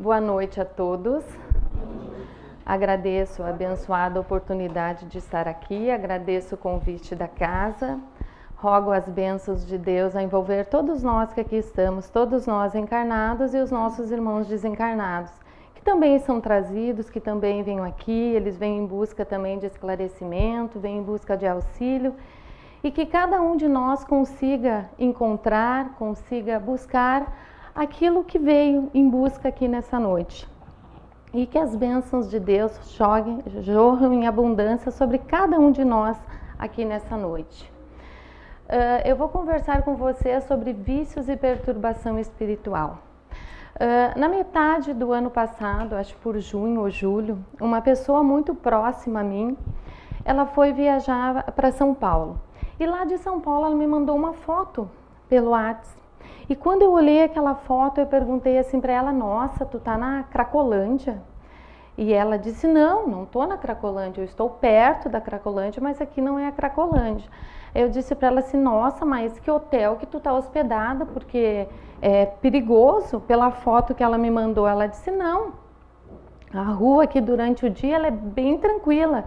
Boa noite a todos. Agradeço a abençoada oportunidade de estar aqui, agradeço o convite da casa, rogo as bênçãos de Deus a envolver todos nós que aqui estamos, todos nós encarnados e os nossos irmãos desencarnados, que também são trazidos, que também venham aqui, eles vêm em busca também de esclarecimento, vêm em busca de auxílio, e que cada um de nós consiga encontrar, consiga buscar aquilo que veio em busca aqui nessa noite. E que as bênçãos de Deus jorram em abundância sobre cada um de nós aqui nessa noite. Eu vou conversar com você sobre vícios e perturbação espiritual. Na metade do ano passado, acho por junho ou julho, uma pessoa muito próxima a mim, ela foi viajar para São Paulo. E lá de São Paulo ela me mandou uma foto pelo WhatsApp. E quando eu olhei aquela foto, eu perguntei assim para ela: nossa, tu tá na Cracolândia? E ela disse: não tô na Cracolândia, eu estou perto da Cracolândia, mas aqui não é a Cracolândia. Eu disse para ela assim: nossa, mas que hotel que tu tá hospedada, porque é perigoso. Pela foto que ela me mandou, ela disse: não, a rua aqui durante o dia ela é bem tranquila.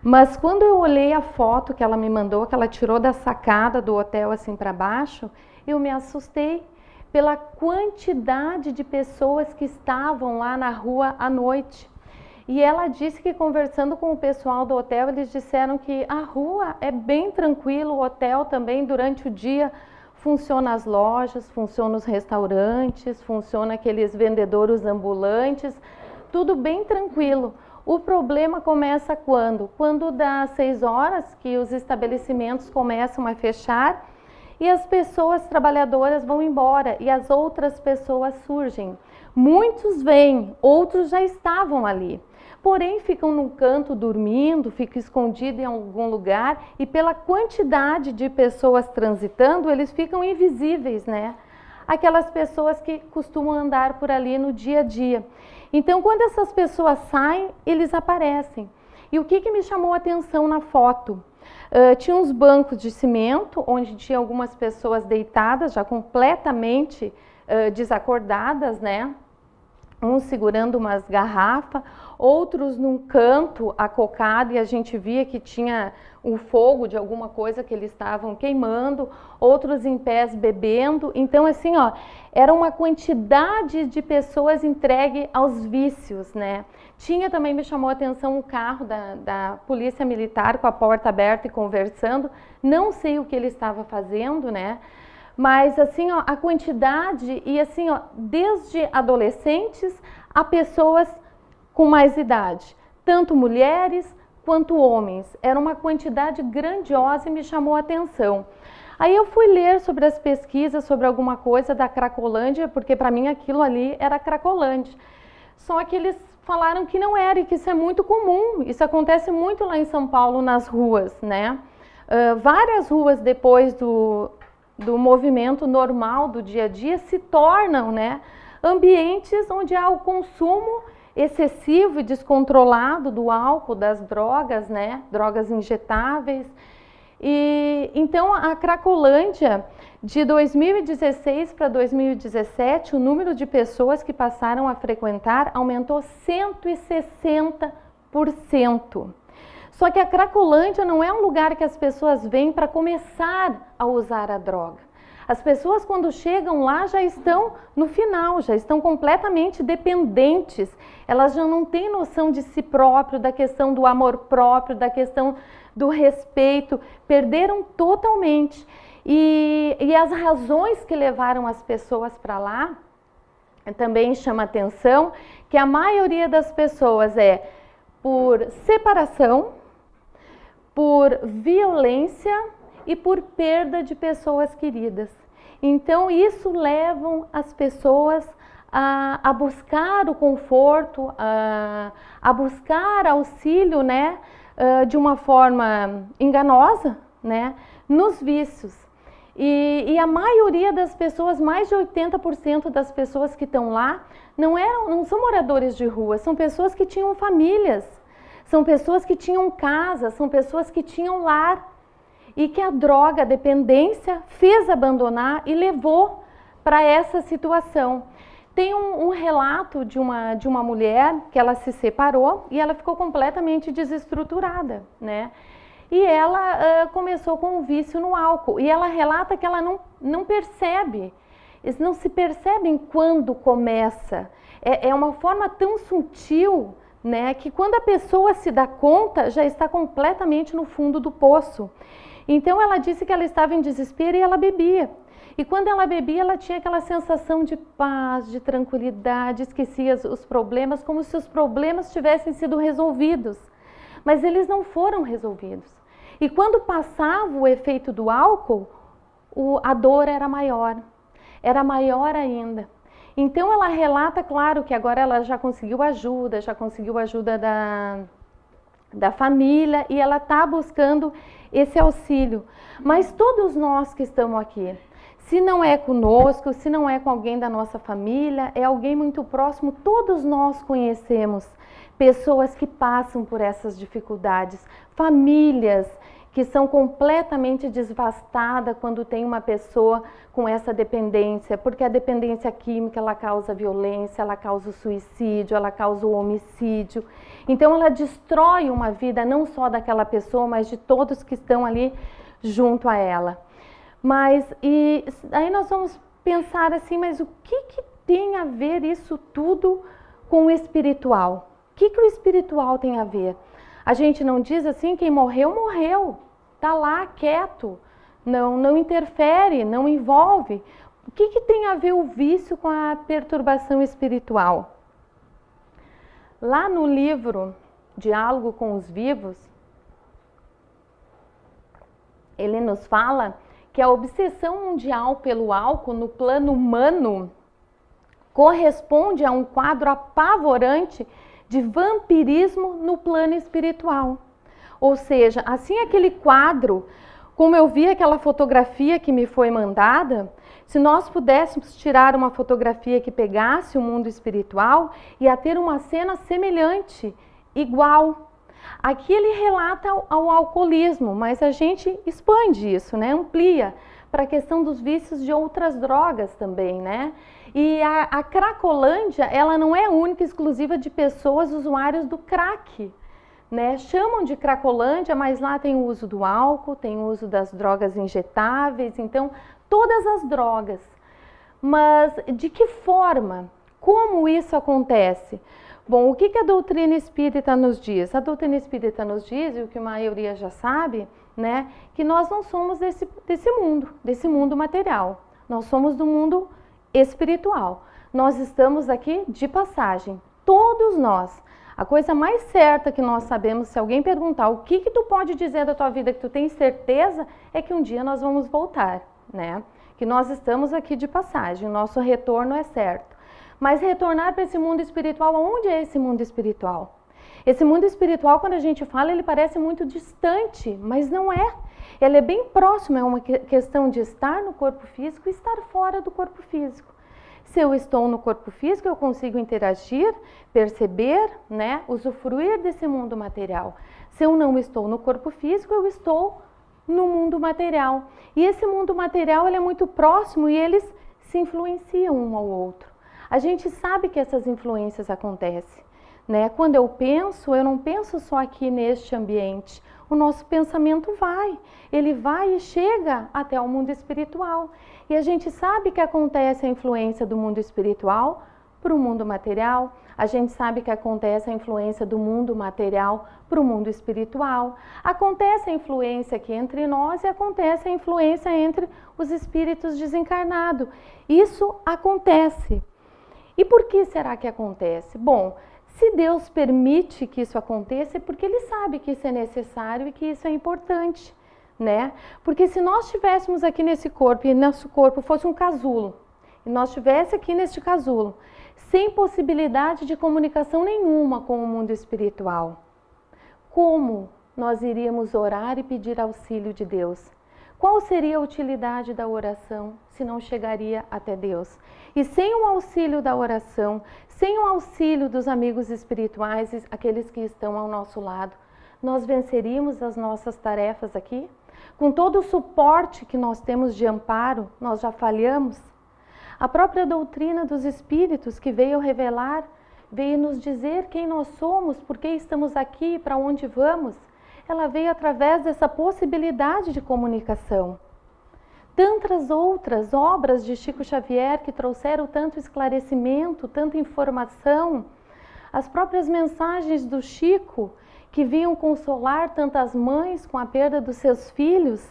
Mas quando eu olhei a foto que ela me mandou, que ela tirou da sacada do hotel assim para baixo, eu me assustei pela quantidade de pessoas que estavam lá na rua à noite. E ela disse que conversando com o pessoal do hotel, eles disseram que a rua é bem tranquilo, o hotel também durante o dia funciona as lojas, funciona os restaurantes, funciona aqueles vendedores ambulantes, tudo bem tranquilo. O problema começa quando? Quando dá 6 horas que os estabelecimentos começam a fechar e as pessoas trabalhadoras vão embora e as outras pessoas surgem. Muitos vêm, outros já estavam ali. Porém, ficam num canto dormindo, ficam escondidos em algum lugar e pela quantidade de pessoas transitando, eles ficam invisíveis, né? Aquelas pessoas que costumam andar por ali no dia a dia. Então, quando essas pessoas saem, eles aparecem. E o que me chamou a atenção na foto? Tinha uns bancos de cimento, onde tinha algumas pessoas deitadas, já completamente desacordadas, né? Uns segurando umas garrafas, outros num canto acocado, e a gente via que tinha um fogo de alguma coisa que eles estavam queimando, outros em pés bebendo. Então, assim, ó, era uma quantidade de pessoas entregue aos vícios, né? Tinha também, me chamou a atenção, um carro da polícia militar com a porta aberta e conversando. Não sei o que ele estava fazendo, né? Mas assim, ó, a quantidade, e assim, ó, desde adolescentes a pessoas com mais idade, tanto mulheres quanto homens. Era uma quantidade grandiosa e me chamou a atenção. Aí eu fui ler sobre as pesquisas, sobre alguma coisa da Cracolândia, porque para mim aquilo ali era Cracolândia. Só que eles falaram que não era e que isso é muito comum. Isso acontece muito lá em São Paulo, nas ruas, né? Várias ruas depois do movimento normal do dia a dia se tornam, né, ambientes onde há o consumo excessivo e descontrolado do álcool, das drogas, né, drogas injetáveis. E então a Cracolândia, de 2016 para 2017, o número de pessoas que passaram a frequentar aumentou 160%. Só que a Cracolândia não é um lugar que as pessoas vêm para começar a usar a droga. As pessoas, quando chegam lá, já estão no final, já estão completamente dependentes. Elas já não têm noção de si próprio, da questão do amor próprio, da questão do respeito. Perderam totalmente. E as razões que levaram as pessoas para lá também chama atenção, que a maioria das pessoas é por separação, por violência e por perda de pessoas queridas. Então isso leva as pessoas a buscar o conforto, a buscar auxílio, né, de uma forma enganosa, né, nos vícios. E a maioria das pessoas, mais de 80% das pessoas que estão lá, não são moradores de rua, são pessoas que tinham famílias, são pessoas que tinham casa, são pessoas que tinham lar. E que a droga, a dependência, fez abandonar e levou para essa situação. tem um relato de uma mulher que ela se separou e ela ficou completamente desestruturada, né? E ela começou com um vício no álcool. E ela relata que ela não percebe, eles não se percebem quando começa. É uma forma tão sutil, né, que quando a pessoa se dá conta, já está completamente no fundo do poço. Então ela disse que ela estava em desespero e ela bebia. E quando ela bebia, ela tinha aquela sensação de paz, de tranquilidade, esquecia os problemas, como se os problemas tivessem sido resolvidos. Mas eles não foram resolvidos. E quando passava o efeito do álcool, a dor era maior ainda. Então ela relata, claro, que agora ela já conseguiu ajuda da família e ela está buscando esse auxílio. Mas todos nós que estamos aqui, se não é conosco, se não é com alguém da nossa família, é alguém muito próximo, todos nós conhecemos pessoas que passam por essas dificuldades, famílias que são completamente devastadas quando tem uma pessoa com essa dependência, porque a dependência química, ela causa violência, ela causa o suicídio, ela causa o homicídio. Então ela destrói uma vida não só daquela pessoa, mas de todos que estão ali junto a ela. Mas e aí nós vamos pensar assim, mas o que tem a ver isso tudo com o espiritual? O que o espiritual tem a ver? A gente não diz assim, quem morreu, morreu. Está lá quieto, não interfere, não envolve. O que tem a ver o vício com a perturbação espiritual? Lá no livro Diálogo com os Vivos, ele nos fala que a obsessão mundial pelo álcool no plano humano corresponde a um quadro apavorante de vampirismo no plano espiritual. Ou seja, assim aquele quadro, como eu vi aquela fotografia que me foi mandada, se nós pudéssemos tirar uma fotografia que pegasse o mundo espiritual, ia ter uma cena semelhante, igual. Aqui ele relata ao alcoolismo, mas a gente expande isso, né? Amplia para a questão dos vícios de outras drogas também, né? E a Cracolândia, ela não é única e exclusiva de pessoas usuárias do crack, né? Chamam de Cracolândia, mas lá tem o uso do álcool, tem o uso das drogas injetáveis, então todas as drogas. Mas de que forma? Como isso acontece? Bom, o que a doutrina espírita nos diz? A doutrina espírita nos diz, e o que a maioria já sabe, né, que nós não somos desse mundo material. Nós somos do mundo espiritual. Nós estamos aqui de passagem, todos nós. A coisa mais certa que nós sabemos, se alguém perguntar o que tu pode dizer da tua vida que tu tens certeza, é que um dia nós vamos voltar, né? Que nós estamos aqui de passagem, o nosso retorno é certo. Mas retornar para esse mundo espiritual, onde é esse mundo espiritual? Esse mundo espiritual, quando a gente fala, ele parece muito distante, mas não é. Ele é bem próximo, é uma questão de estar no corpo físico e estar fora do corpo físico. Se eu estou no corpo físico, eu consigo interagir, perceber, né, usufruir desse mundo material. Se eu não estou no corpo físico, eu estou no mundo material. E esse mundo material, ele é muito próximo e eles se influenciam um ao outro. A gente sabe que essas influências acontecem, né? Quando eu não penso só aqui neste ambiente. O nosso pensamento ele vai e chega até o mundo espiritual. E a gente sabe que acontece a influência do mundo espiritual para o mundo material, a gente sabe que acontece a influência do mundo material para o mundo espiritual, acontece a influência aqui entre nós e acontece a influência entre os espíritos desencarnados. Isso acontece. E por que será que acontece? Bom, se Deus permite que isso aconteça, é porque Ele sabe que isso é necessário e que isso é importante, né? Porque se nós estivéssemos aqui nesse corpo e nosso corpo fosse um casulo, e nós estivéssemos aqui neste casulo, sem possibilidade de comunicação nenhuma com o mundo espiritual, como nós iríamos orar e pedir auxílio de Deus? Qual seria a utilidade da oração se não chegaria até Deus? E sem o auxílio da oração, sem o auxílio dos amigos espirituais, aqueles que estão ao nosso lado, nós venceríamos as nossas tarefas aqui? Com todo o suporte que nós temos de amparo, nós já falhamos? A própria doutrina dos espíritos que veio revelar, veio nos dizer quem nós somos, por que estamos aqui, para onde vamos, ela veio através dessa possibilidade de comunicação. Tantas outras obras de Chico Xavier que trouxeram tanto esclarecimento, tanta informação, as próprias mensagens do Chico que vinham consolar tantas mães com a perda dos seus filhos.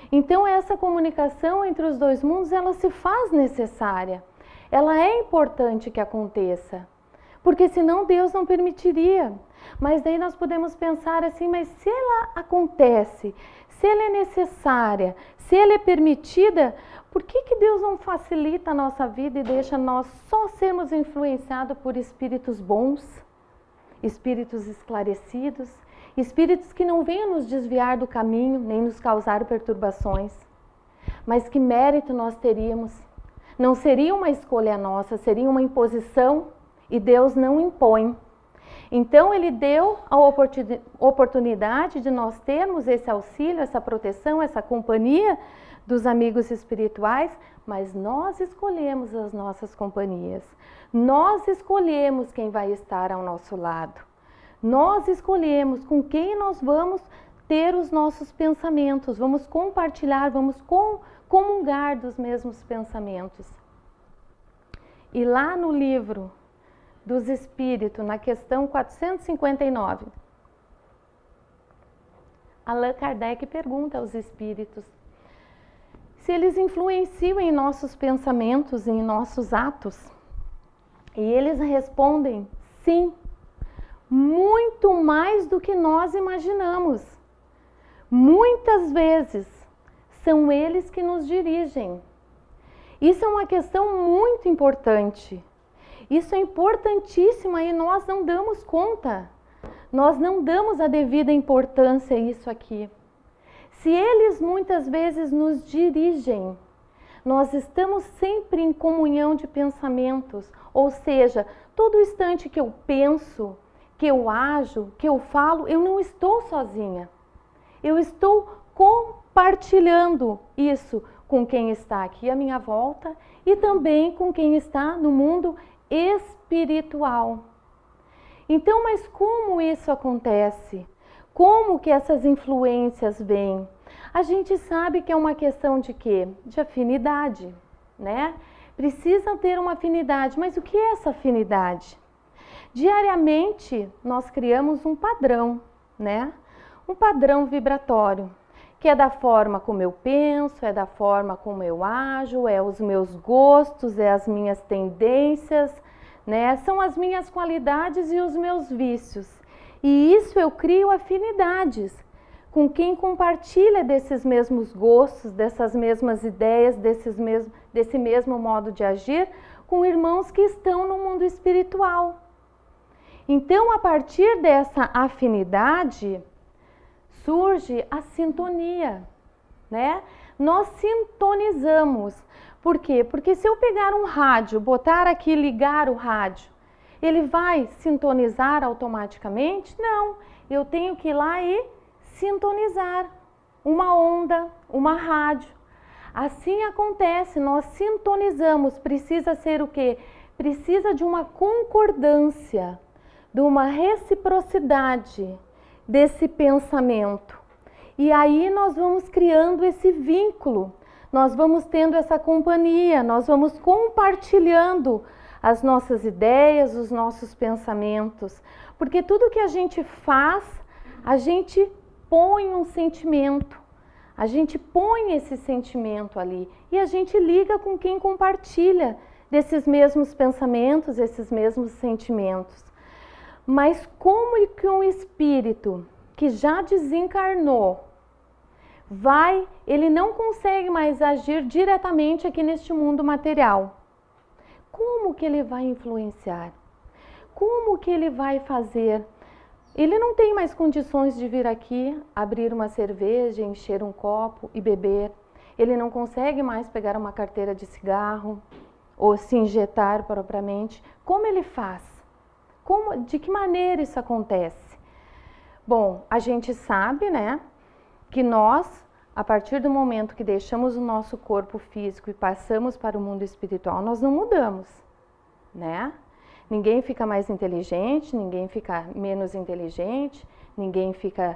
Então essa comunicação entre os dois mundos, ela se faz necessária. Ela é importante que aconteça, porque senão Deus não permitiria. Mas daí nós podemos pensar assim, mas se ela acontece, se ela é necessária, se ela é permitida, por que Deus não facilita a nossa vida e deixa nós só sermos influenciados por espíritos bons, espíritos esclarecidos, espíritos que não venham nos desviar do caminho, nem nos causar perturbações? Mas que mérito nós teríamos? Não seria uma escolha nossa, seria uma imposição, e Deus não impõe. Então Ele deu a oportunidade de nós termos esse auxílio, essa proteção, essa companhia dos amigos espirituais, mas nós escolhemos as nossas companhias. Nós escolhemos quem vai estar ao nosso lado. Nós escolhemos com quem nós vamos ter os nossos pensamentos, vamos compartilhar, vamos comungar dos mesmos pensamentos. E lá no livro dos Espíritos, na questão 459, Allan Kardec pergunta aos Espíritos se eles influenciam em nossos pensamentos, em nossos atos. E eles respondem sim, muito mais do que nós imaginamos. Muitas vezes são eles que nos dirigem. Isso é uma questão muito importante. Isso é importantíssimo e nós não damos conta. Nós não damos a devida importância a isso aqui. Se eles muitas vezes nos dirigem, nós estamos sempre em comunhão de pensamentos, ou seja, todo instante que eu penso, que eu ajo, que eu falo, eu não estou sozinha. Eu estou compartilhando isso com quem está aqui à minha volta e também com quem está no mundo espiritual. Então, mas como isso acontece? Como que essas influências vêm? A gente sabe que é uma questão de quê? De afinidade, né? Precisam ter uma afinidade, mas o que é essa afinidade? Diariamente nós criamos um padrão, né? Um padrão vibratório, que é da forma como eu penso, é da forma como eu ajo, é os meus gostos, é as minhas tendências, né? São as minhas qualidades e os meus vícios. E isso eu crio afinidades com quem compartilha desses mesmos gostos, dessas mesmas ideias, desse mesmo modo de agir, com irmãos que estão no mundo espiritual. Então, a partir dessa afinidade, surge a sintonia, né? Nós sintonizamos. Por quê? Porque se eu pegar um rádio, botar aqui, ligar o rádio, ele vai sintonizar automaticamente? Não. Eu tenho que ir lá e sintonizar uma onda, uma rádio. Assim acontece, nós sintonizamos. Precisa ser o quê? Precisa de uma concordância, de uma reciprocidade desse pensamento. E aí nós vamos criando esse vínculo, nós vamos tendo essa companhia, nós vamos compartilhando as nossas ideias, os nossos pensamentos. Porque tudo que a gente faz, a gente põe um sentimento, a gente põe esse sentimento ali e a gente liga com quem compartilha desses mesmos pensamentos, esses mesmos sentimentos. Mas como que um espírito que já desencarnou ele não consegue mais agir diretamente aqui neste mundo material? Como que ele vai influenciar? Como que ele vai fazer? Ele não tem mais condições de vir aqui, abrir uma cerveja, encher um copo e beber. Ele não consegue mais pegar uma carteira de cigarro ou se injetar propriamente. Como ele faz? De que maneira isso acontece? Bom, a gente sabe, né, que nós, a partir do momento que deixamos o nosso corpo físico e passamos para o mundo espiritual, nós não mudamos, né? Ninguém fica mais inteligente, ninguém fica menos inteligente, ninguém fica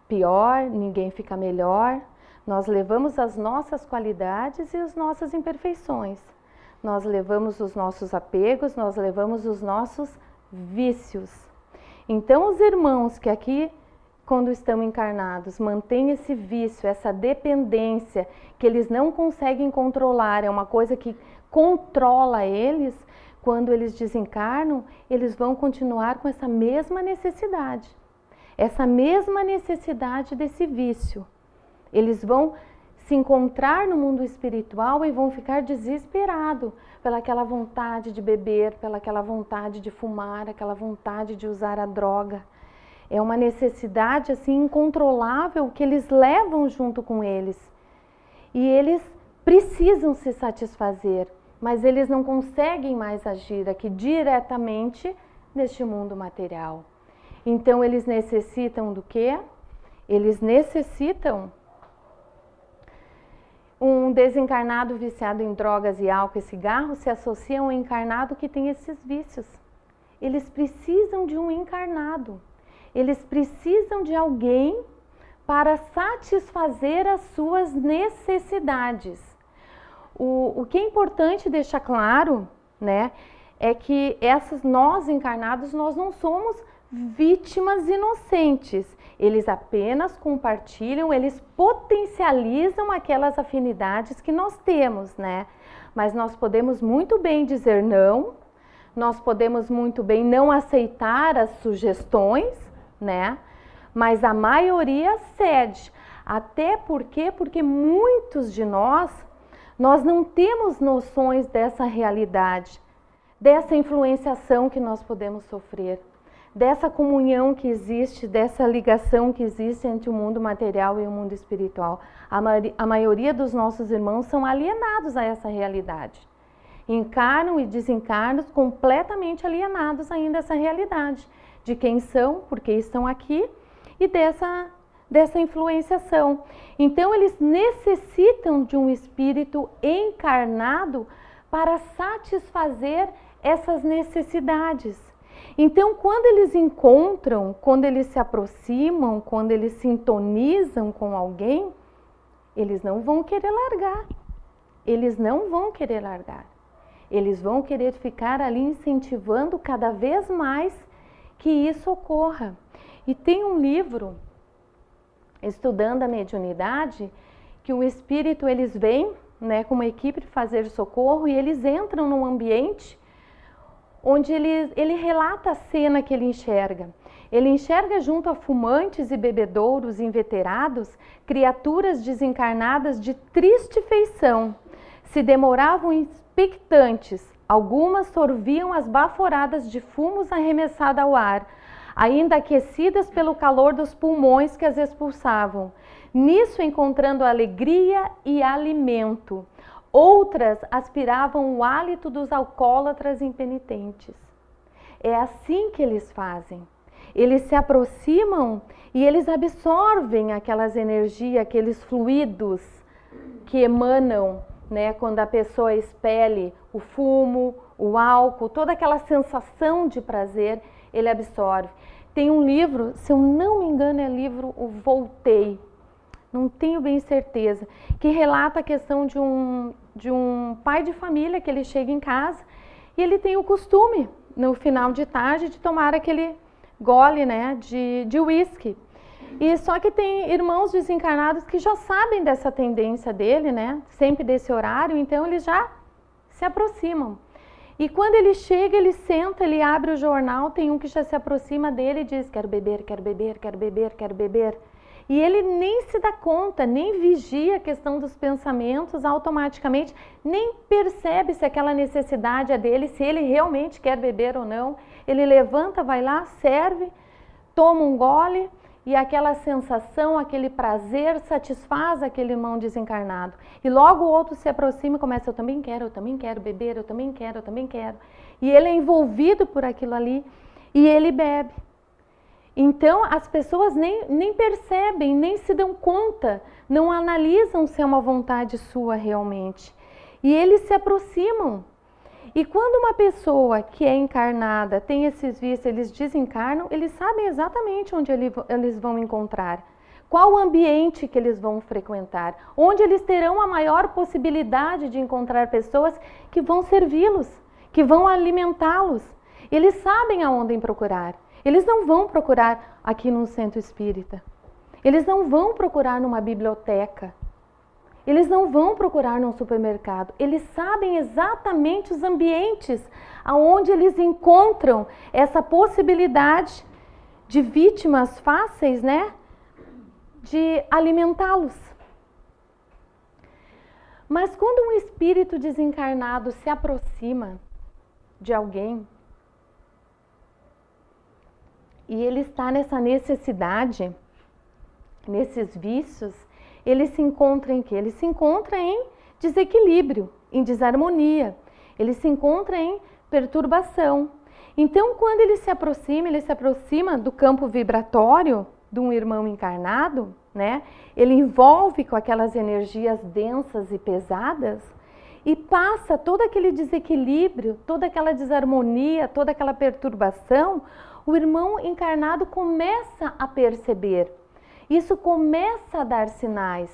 pior, ninguém fica melhor. Nós levamos as nossas qualidades e as nossas imperfeições. Nós levamos os nossos apegos, nós levamos os nossos vícios. Então, os irmãos que aqui, quando estão encarnados, mantêm esse vício, essa dependência que eles não conseguem controlar, é uma coisa que controla eles, quando eles desencarnam, eles vão continuar com essa mesma necessidade desse vício. Eles vão se encontrar no mundo espiritual e vão ficar desesperados pelaquela vontade de beber, pelaquela vontade de fumar, aquela vontade de usar a droga. É uma necessidade assim incontrolável que eles levam junto com eles. E eles precisam se satisfazer, mas eles não conseguem mais agir aqui diretamente neste mundo material. Então eles necessitam do quê? Eles necessitam um desencarnado viciado em drogas e álcool e cigarro se associa a um encarnado que tem esses vícios. Eles precisam de um encarnado. Eles precisam de alguém para satisfazer as suas necessidades. O que é importante deixar claro, né, é que nós encarnados, nós não somos vítimas inocentes. Eles apenas compartilham, eles potencializam aquelas afinidades que nós temos, né? Mas nós podemos muito bem dizer não, nós podemos muito bem não aceitar as sugestões, né? Mas a maioria cede. Até porque muitos de nós não temos noções dessa realidade, dessa influenciação que nós podemos sofrer, dessa comunhão que existe, dessa ligação que existe entre o mundo material e o mundo espiritual. A maioria dos nossos irmãos são alienados a essa realidade. Encarnam e desencarnam completamente alienados ainda a essa realidade. De quem são, por que estão aqui e dessa influenciação. Então eles necessitam de um espírito encarnado para satisfazer essas necessidades. Então, quando eles encontram, quando eles se aproximam, quando eles sintonizam com alguém, eles não vão querer largar. Eles não vão querer largar. Eles vão querer ficar ali incentivando cada vez mais que isso ocorra. E tem um livro, Estudando a Mediunidade, que o espírito, eles vêm, né, com uma equipe de fazer socorro e eles entram num ambiente onde ele relata a cena que ele enxerga. Ele enxerga junto a fumantes e bebedouros inveterados, criaturas desencarnadas de triste feição. Se demoravam expectantes, algumas sorviam as baforadas de fumos arremessados ao ar, ainda aquecidas pelo calor dos pulmões que as expulsavam. Nisso encontrando alegria e alimento. Outras aspiravam o hálito dos alcoólatras impenitentes. É assim que eles fazem. Eles se aproximam e eles absorvem aquelas energias, aqueles fluidos que emanam, né, quando a pessoa expele o fumo, o álcool, toda aquela sensação de prazer, ele absorve. Tem um livro, se eu não me engano é livro O Voltei, não tenho bem certeza, que relata a questão de um pai de família que ele chega em casa e ele tem o costume, no final de tarde, de tomar aquele gole, né, de uísque. E só que tem irmãos desencarnados que já sabem dessa tendência dele, né, sempre desse horário, então eles já se aproximam. E quando ele chega, ele senta, ele abre o jornal, tem um que já se aproxima dele e diz: quero beber, quero beber, quero beber, quero beber. E ele nem se dá conta, nem vigia a questão dos pensamentos automaticamente, nem percebe se aquela necessidade é dele, se ele realmente quer beber ou não. Ele levanta, vai lá, serve, toma um gole e aquela sensação, aquele prazer satisfaz aquele irmão desencarnado. E logo o outro se aproxima e começa: eu também quero beber, eu também quero. E ele é envolvido por aquilo ali e ele bebe. Então, as pessoas nem percebem, nem se dão conta, não analisam se é uma vontade sua realmente. E eles se aproximam. E quando uma pessoa que é encarnada tem esses vícios, eles desencarnam, eles sabem exatamente onde eles vão encontrar. Qual o ambiente que eles vão frequentar, onde eles terão a maior possibilidade de encontrar pessoas que vão servi-los, que vão alimentá-los. Eles sabem aonde procurar. Eles não vão procurar aqui num centro espírita. Eles não vão procurar numa biblioteca. Eles não vão procurar num supermercado. Eles sabem exatamente os ambientes aonde eles encontram essa possibilidade de vítimas fáceis, né? De alimentá-los. Mas quando um espírito desencarnado se aproxima de alguém e ele está nessa necessidade, nesses vícios, ele se encontra em quê? Ele se encontra em desequilíbrio, em desarmonia, ele se encontra em perturbação. Então, quando ele se aproxima do campo vibratório de um irmão encarnado, né? Ele envolve com aquelas energias densas e pesadas e passa todo aquele desequilíbrio, toda aquela desarmonia, toda aquela perturbação, o irmão encarnado começa a perceber. Isso começa a dar sinais,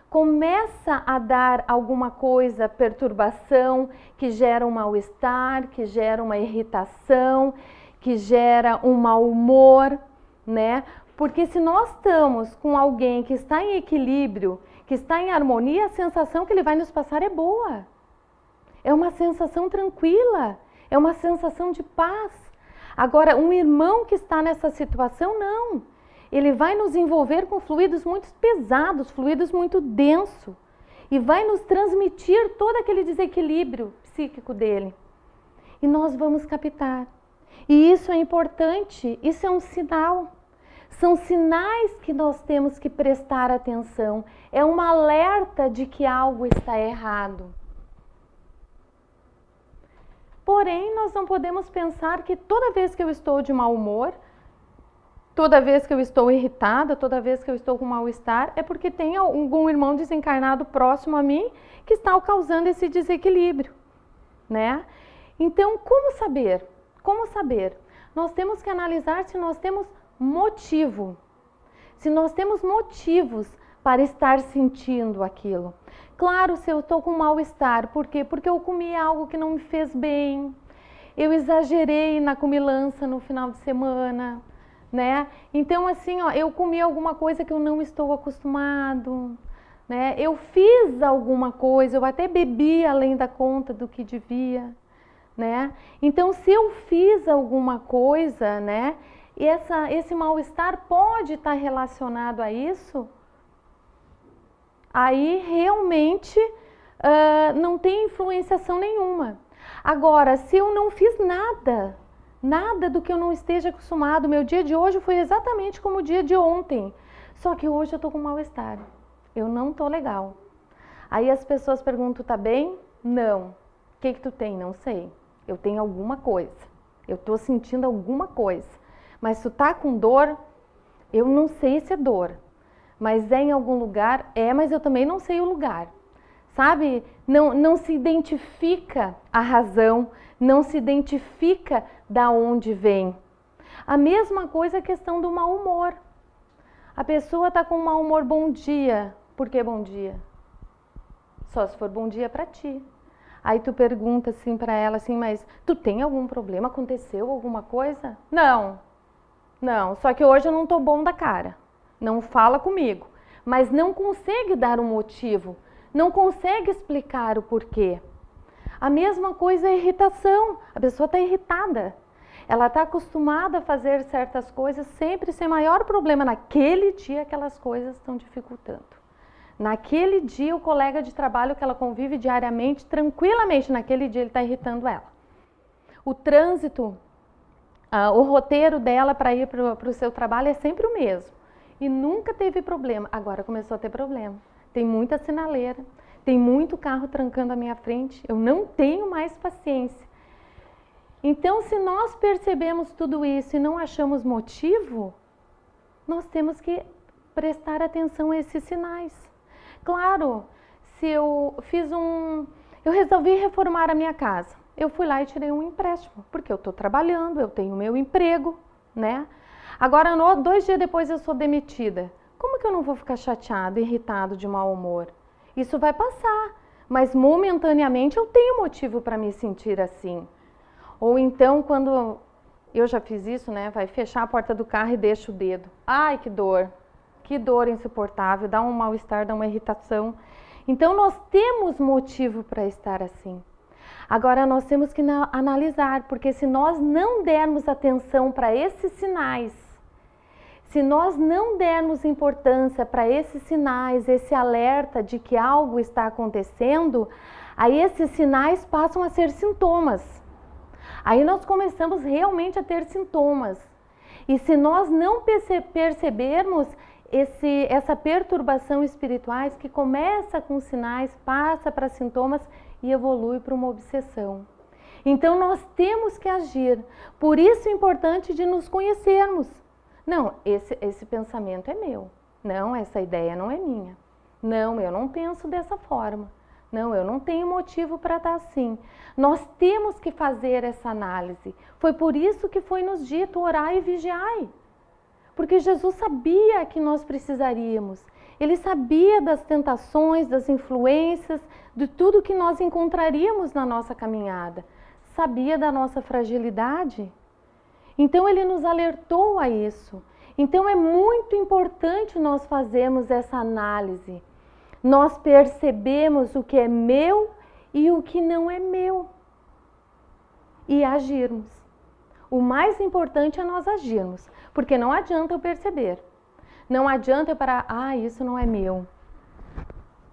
começa a dar alguma coisa, perturbação, que gera um mal-estar, que gera uma irritação, que gera um mau humor, né? Porque se nós estamos com alguém que está em equilíbrio, que está em harmonia, a sensação que ele vai nos passar é boa. É uma sensação tranquila, é uma sensação de paz. Agora, um irmão que está nessa situação, não. Ele vai nos envolver com fluidos muito pesados, fluidos muito densos. E vai nos transmitir todo aquele desequilíbrio psíquico dele. E nós vamos captar. E isso é importante, isso é um sinal. São sinais que nós temos que prestar atenção. É um alerta de que algo está errado. Porém, nós não podemos pensar que toda vez que eu estou de mau humor, toda vez que eu estou irritada, toda vez que eu estou com mal-estar, é porque tem algum irmão desencarnado próximo a mim que está causando esse desequilíbrio, né? Então, como saber? Como saber? Nós temos que analisar se nós temos motivo, se nós temos motivos para estar sentindo aquilo. Claro, se eu estou com mal-estar, por quê? Porque eu comi algo que não me fez bem, eu exagerei na comilança no final de semana, né? Então, assim, ó, eu comi alguma coisa que eu não estou acostumado, né? Eu fiz alguma coisa, eu até bebi além da conta do que devia, né? Então, se eu fiz alguma coisa, né? E esse mal-estar pode estar relacionado a isso, aí realmente não tem influenciação nenhuma. Agora, se eu não fiz nada do que eu não esteja acostumado, meu dia de hoje foi exatamente como o dia de ontem, só que hoje eu estou com mal-estar, eu não estou legal. Aí as pessoas perguntam, tá bem? Não. O que tu tem? Não sei. Eu tenho alguma coisa, eu estou sentindo alguma coisa. Mas se tu tá com dor, eu não sei se é dor, mas é em algum lugar, mas eu também não sei o lugar, sabe? Não se identifica a razão, não se identifica da onde vem. A mesma coisa a questão do mau humor. A pessoa tá com mau humor, bom dia. Por que bom dia? Só se for bom dia para ti. Aí tu pergunta assim para ela assim, mas tu tem algum problema? Aconteceu alguma coisa? Não, só que hoje eu não tô bom da cara, não fala comigo, mas não consegue dar um motivo, não consegue explicar o porquê. A mesma coisa é a irritação, a pessoa está irritada, ela está acostumada a fazer certas coisas sempre sem maior problema, naquele dia aquelas coisas estão dificultando. Naquele dia o colega de trabalho que ela convive diariamente, tranquilamente, naquele dia ele está irritando ela. O trânsito, o roteiro dela para ir para o seu trabalho é sempre o mesmo. E nunca teve problema. Agora começou a ter problema. Tem muita sinaleira, tem muito carro trancando a minha frente. Eu não tenho mais paciência. Então, se nós percebemos tudo isso e não achamos motivo, nós temos que prestar atenção a esses sinais. Claro, se eu resolvi reformar a minha casa, eu fui lá e tirei um empréstimo, porque eu estou trabalhando, eu tenho meu emprego, né? Agora, 2 dias depois eu sou demitida. Como que eu não vou ficar chateado, irritado, de mau humor? Isso vai passar, mas momentaneamente eu tenho motivo para me sentir assim. Ou então, quando eu já fiz isso, né? Vai fechar a porta do carro e deixa o dedo. Ai, que dor insuportável, dá um mal-estar, dá uma irritação. Então, nós temos motivo para estar assim. Agora, nós temos que analisar, porque se nós não dermos atenção para esses sinais, se nós não dermos importância para esses sinais, esse alerta de que algo está acontecendo, aí esses sinais passam a ser sintomas. Aí nós começamos realmente a ter sintomas. E se nós não percebermos essa perturbação espiritual que começa com sinais, passa para sintomas e evolui para uma obsessão. Então nós temos que agir. Por isso é importante de nos conhecermos. Não, esse pensamento é meu. Não, essa ideia não é minha. Não, eu não penso dessa forma. Não, eu não tenho motivo para estar assim. Nós temos que fazer essa análise. Foi por isso que foi nos dito, orai e vigiai. Porque Jesus sabia que nós precisaríamos. Ele sabia das tentações, das influências, de tudo que nós encontraríamos na nossa caminhada. Sabia da nossa fragilidade. Então ele nos alertou a isso. Então é muito importante nós fazermos essa análise. Nós percebemos o que é meu e o que não é meu. E agirmos. O mais importante é nós agirmos. Porque não adianta eu perceber. Não adianta eu parar, isso não é meu.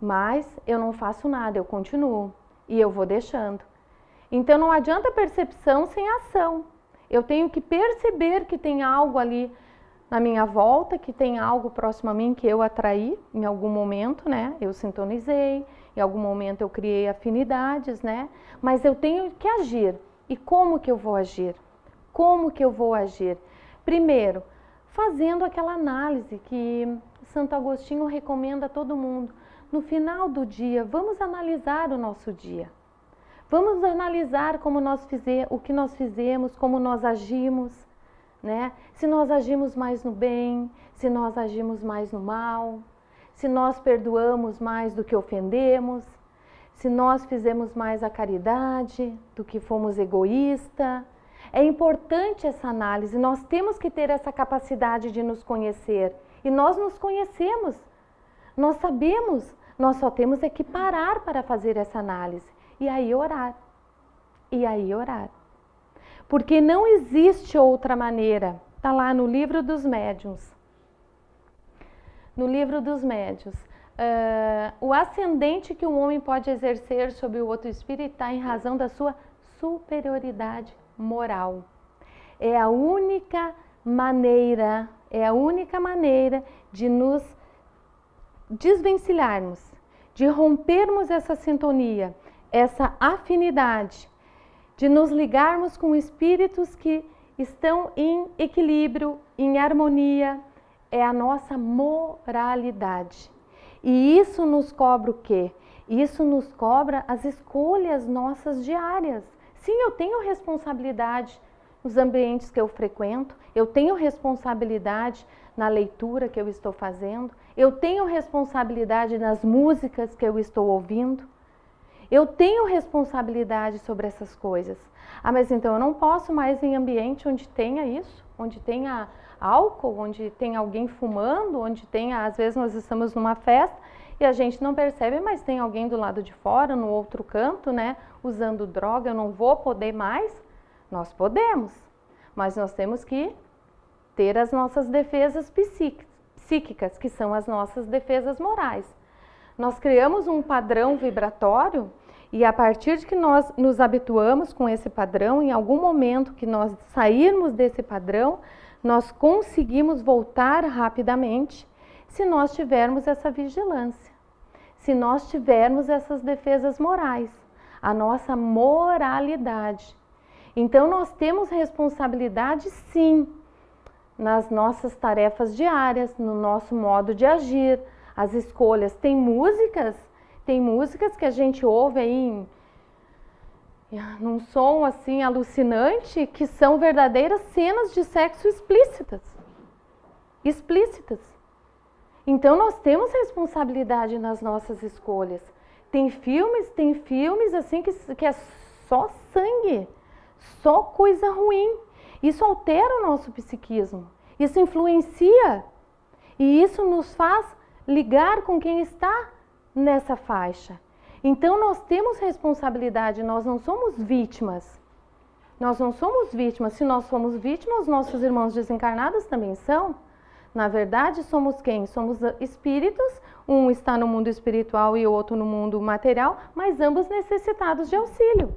Mas eu não faço nada, eu continuo. E eu vou deixando. Então não adianta percepção sem ação. Eu tenho que perceber que tem algo ali na minha volta, que tem algo próximo a mim que eu atraí em algum momento, né? Eu sintonizei, em algum momento eu criei afinidades, né? Mas eu tenho que agir. E como que eu vou agir? Como que eu vou agir? Primeiro, fazendo aquela análise que Santo Agostinho recomenda a todo mundo. No final do dia, vamos analisar o nosso dia. Vamos analisar o que nós fizemos, como nós agimos, né? Se nós agimos mais no bem, se nós agimos mais no mal, se nós perdoamos mais do que ofendemos, se nós fizemos mais a caridade do que fomos egoístas. É importante essa análise, nós temos que ter essa capacidade de nos conhecer. E nós nos conhecemos, nós sabemos, nós só temos é que parar para fazer essa análise. E aí orar. E aí orar. Porque não existe outra maneira. Está lá no Livro dos Médiuns. No Livro dos Médiuns. O ascendente que um homem pode exercer sobre o outro espírito está em razão da sua superioridade moral. É a única maneira de nos desvencilharmos, de rompermos essa sintonia, essa afinidade, de nos ligarmos com espíritos que estão em equilíbrio, em harmonia, é a nossa moralidade. E isso nos cobra o quê? Isso nos cobra as escolhas nossas diárias. Sim, eu tenho responsabilidade nos ambientes que eu frequento, eu tenho responsabilidade na leitura que eu estou fazendo, eu tenho responsabilidade nas músicas que eu estou ouvindo, eu tenho responsabilidade sobre essas coisas. Mas então eu não posso mais em ambiente onde tenha isso, onde tenha álcool, onde tem alguém fumando, onde tenha, às vezes nós estamos numa festa e a gente não percebe, mas tem alguém do lado de fora, no outro canto, né, usando droga, eu não vou poder mais? Nós podemos, mas nós temos que ter as nossas defesas psíquicas, que são as nossas defesas morais. Nós criamos um padrão vibratório e a partir de que nós nos habituamos com esse padrão, em algum momento que nós sairmos desse padrão, nós conseguimos voltar rapidamente se nós tivermos essa vigilância, se nós tivermos essas defesas morais, a nossa moralidade. Então nós temos responsabilidade sim, nas nossas tarefas diárias, no nosso modo de agir, as escolhas. Tem músicas que a gente ouve aí num som assim alucinante, que são verdadeiras cenas de sexo explícitas. Então nós temos responsabilidade nas nossas escolhas. Tem filmes assim que é só sangue, só coisa ruim. Isso altera o nosso psiquismo, isso influencia e isso nos faz ligar com quem está nessa faixa. Então nós temos responsabilidade, nós não somos vítimas. Nós não somos vítimas. Se nós somos vítimas, nossos irmãos desencarnados também são. Na verdade, somos quem? Somos espíritos, um está no mundo espiritual e o outro no mundo material, mas ambos necessitados de auxílio,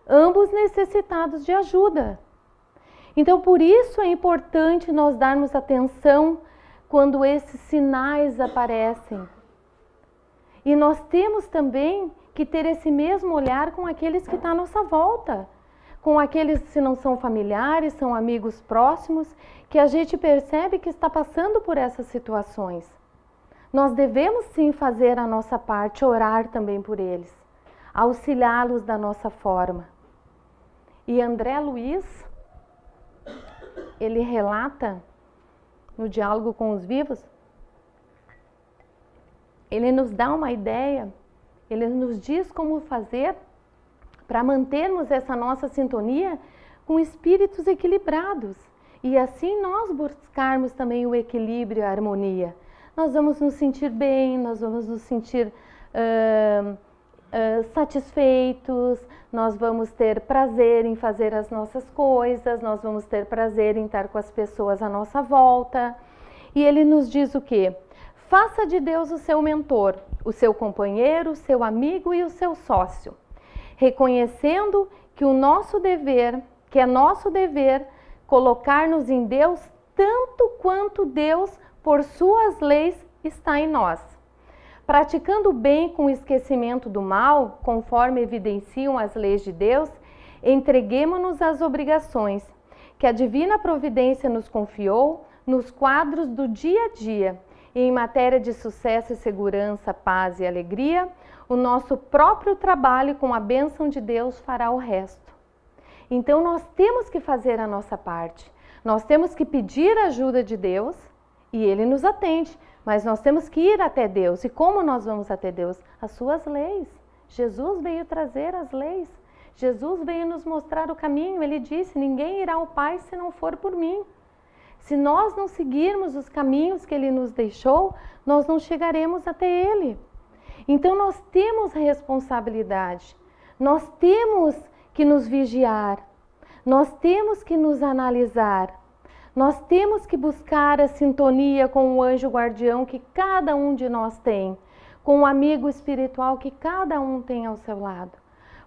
ambos necessitados de ajuda. Então, por isso é importante nós darmos atenção quando esses sinais aparecem. E nós temos também que ter esse mesmo olhar com aqueles que estão à nossa volta, com aqueles que não são familiares, são amigos próximos, que a gente percebe que está passando por essas situações. Nós devemos sim fazer a nossa parte, orar também por eles, auxiliá-los da nossa forma. E André Luiz, ele relata no Diálogo com os Vivos, ele nos dá uma ideia, ele nos diz como fazer para mantermos essa nossa sintonia com espíritos equilibrados e assim nós buscarmos também o equilíbrio e a harmonia. Nós vamos nos sentir bem, nós vamos nos sentir satisfeitos, nós vamos ter prazer em fazer as nossas coisas, nós vamos ter prazer em estar com as pessoas à nossa volta. E ele nos diz o quê? Faça de Deus o seu mentor, o seu companheiro, o seu amigo e o seu sócio, reconhecendo que é nosso dever colocar-nos em Deus tanto quanto Deus, por suas leis, está em nós. Praticando o bem com o esquecimento do mal, conforme evidenciam as leis de Deus, entreguemo-nos às obrigações que a divina providência nos confiou nos quadros do dia a dia, e em matéria de sucesso e segurança, paz e alegria, o nosso próprio trabalho com a bênção de Deus fará o resto. Então nós temos que fazer a nossa parte, nós temos que pedir a ajuda de Deus e Ele nos atende. Mas nós temos que ir até Deus. E como nós vamos até Deus? As suas leis. Jesus veio trazer as leis. Jesus veio nos mostrar o caminho. Ele disse, ninguém irá ao Pai se não for por mim. Se nós não seguirmos os caminhos que Ele nos deixou, nós não chegaremos até Ele. Então nós temos responsabilidade. Nós temos que nos vigiar. Nós temos que nos analisar. Nós temos que buscar a sintonia com o anjo guardião que cada um de nós tem, com o amigo espiritual que cada um tem ao seu lado.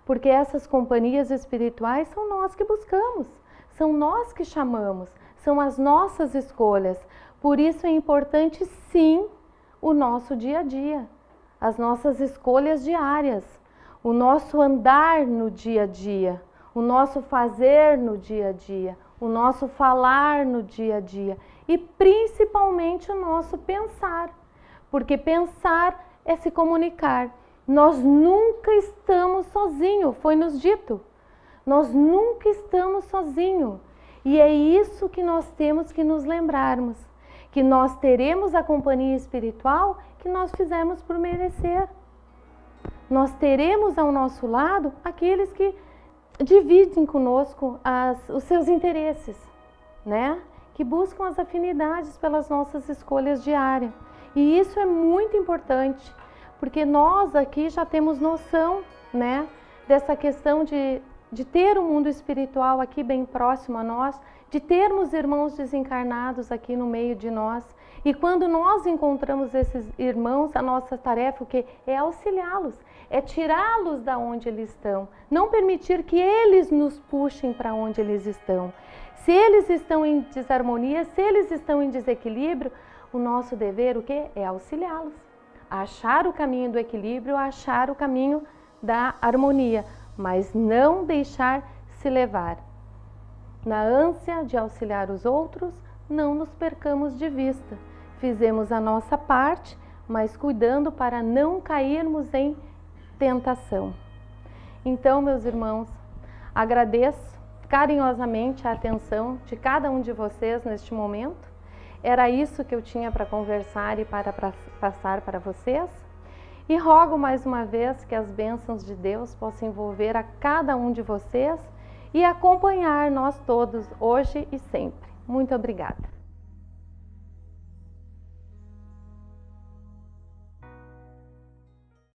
Porque essas companhias espirituais são nós que buscamos, são nós que chamamos, são as nossas escolhas. Por isso é importante sim o nosso dia a dia, as nossas escolhas diárias, o nosso andar no dia a dia, o nosso fazer no dia a dia, o nosso falar no dia a dia e principalmente o nosso pensar, porque pensar é se comunicar. Nós nunca estamos sozinhos, foi nos dito. Nós nunca estamos sozinhos e é isso que nós temos que nos lembrarmos, que nós teremos a companhia espiritual que nós fizemos por merecer. Nós teremos ao nosso lado aqueles que dividem conosco os seus interesses, né? Que buscam as afinidades pelas nossas escolhas diárias. E isso é muito importante, porque nós aqui já temos noção, né? Dessa questão de ter o mundo espiritual aqui bem próximo a nós, de termos irmãos desencarnados aqui no meio de nós. E quando nós encontramos esses irmãos, a nossa tarefa o quê? É auxiliá-los, é tirá-los da onde eles estão, não permitir que eles nos puxem para onde eles estão. Se eles estão em desarmonia, se eles estão em desequilíbrio, o nosso dever o quê? É auxiliá-los, a achar o caminho do equilíbrio, a achar o caminho da harmonia, mas não deixar se levar. Na ânsia de auxiliar os outros, não nos percamos de vista. Fizemos a nossa parte, mas cuidando para não cairmos em tentação. Então, meus irmãos, agradeço carinhosamente a atenção de cada um de vocês neste momento. Era isso que eu tinha para conversar e para passar para vocês. E rogo mais uma vez que as bênçãos de Deus possam envolver a cada um de vocês e acompanhar nós todos hoje e sempre. Muito obrigada.